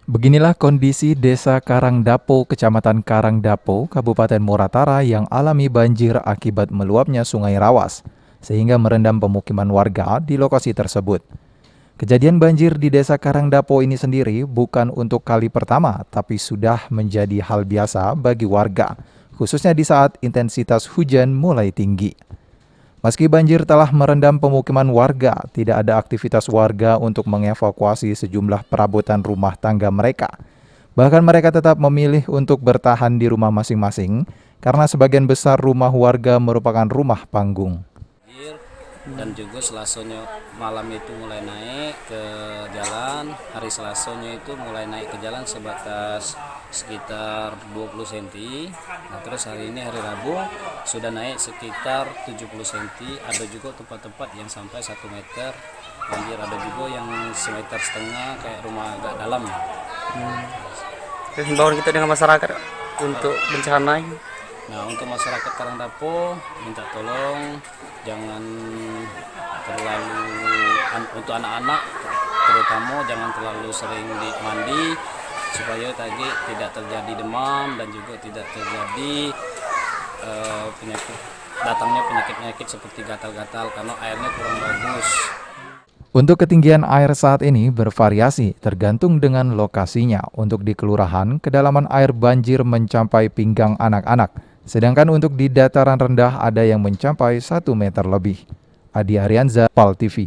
Beginilah kondisi Desa Karangdapo, Kecamatan Karangdapo, Kabupaten Muratara yang alami banjir akibat meluapnya Sungai Rawas, sehingga merendam pemukiman warga di lokasi tersebut. Kejadian banjir di Desa Karangdapo ini sendiri bukan untuk kali pertama, tapi sudah menjadi hal biasa bagi warga, khususnya di saat intensitas hujan mulai tinggi. Meski banjir telah merendam pemukiman warga, tidak ada aktivitas warga untuk mengevakuasi sejumlah perabotan rumah tangga mereka. Bahkan mereka tetap memilih untuk bertahan di rumah masing-masing karena sebagian besar rumah warga merupakan rumah panggung. Dan juga Selasanya malam itu mulai naik ke jalan. Hari Selasanya itu mulai naik ke jalan sebatas sekitar 20 cm. Nah, terus hari ini hari Rabu sudah naik sekitar 70 cm. Ada juga tempat-tempat yang sampai 1 meter banjir, ada juga yang 1,5 meter kayak rumah agak dalam. Himbauan kita dengan masyarakat untuk bencana ini. Nah, untuk masyarakat Karangdapo minta tolong jangan terlalu untuk anak-anak terutama jangan terlalu sering mandi supaya tadi tidak terjadi demam dan juga tidak terjadi datangnya penyakit-penyakit seperti gatal-gatal karena airnya kurang bagus. Untuk ketinggian air saat ini bervariasi tergantung dengan lokasinya. Untuk di kelurahan, kedalaman air banjir mencapai pinggang anak-anak. Sedangkan untuk di dataran rendah ada yang mencapai 1 meter lebih. Adi Arianza, PAL TV.